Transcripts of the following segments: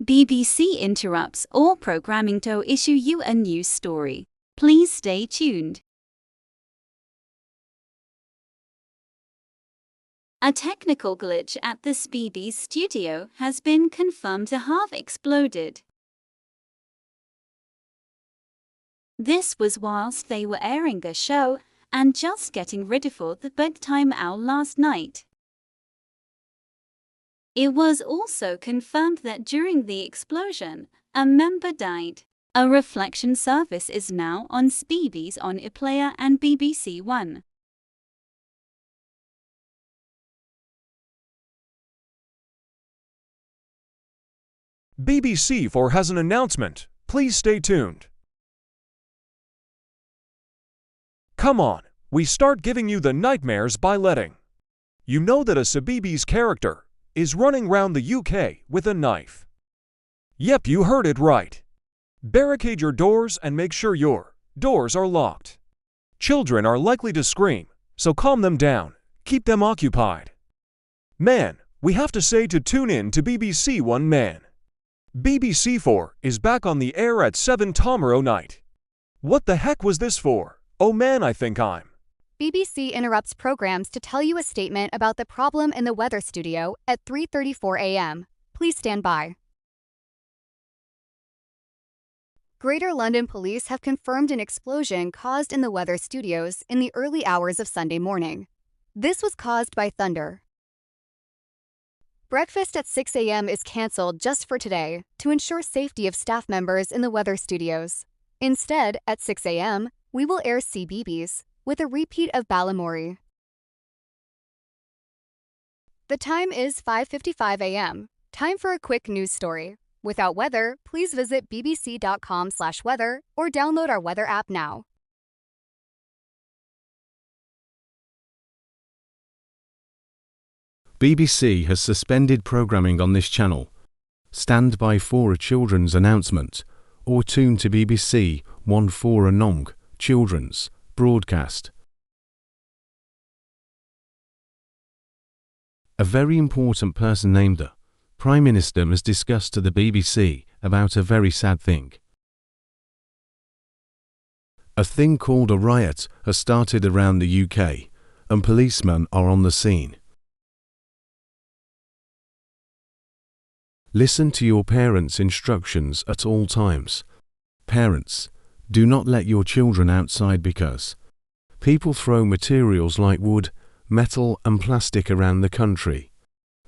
BBC interrupts all programming to issue you a news story. Please stay tuned. A technical glitch at the BBC studio has been confirmed to have exploded. This was whilst they were airing the show and just getting ready for the bedtime hour last night. It was also confirmed that during the explosion, a member died. A reflection service is now on BBC on iPlayer and BBC One. BBC 4 has an announcement. Please stay tuned. Come on, we start giving you the nightmares by letting you know that a Sabibi's character is running round the UK with a knife. Yep, you heard it right. Barricade your doors and make sure your doors are locked. Children are likely to scream, so calm them down, keep them occupied. Man, we have to say to tune in to BBC One Man. BBC 4 is back on the air at 7 tomorrow night. What the heck was this for? Oh man, I think I'm. BBC interrupts programs to tell you a statement about the problem in the weather studio at 3:34 a.m. Please stand by. Greater London Police have confirmed an explosion caused in the weather studios in the early hours of Sunday morning. This was caused by thunder. Breakfast at 6 a.m. is cancelled just for today to ensure safety of staff members in the weather studios. Instead, at 6 a.m., we will air CBeebies with a repeat of Balamory. The time is 5:55 a.m. Time for a quick news story. Without weather, please visit bbc.com/weather or download our weather app now. BBC has suspended programming on this channel. Stand by for a children's announcement or tune to BBC One for a Nong children's broadcast. A very important person named the Prime Minister has discussed to the BBC about a very sad thing. A thing called a riot has started around the UK, and policemen are on the scene. Listen to your parents' instructions at all times. Parents, do not let your children outside because people throw materials like wood, metal and plastic around the country.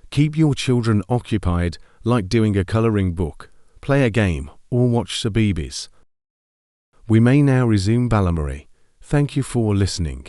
Keep your children occupied like doing a colouring book, play a game or watch Sabibi's. We may now resume Balamory. Thank you for listening.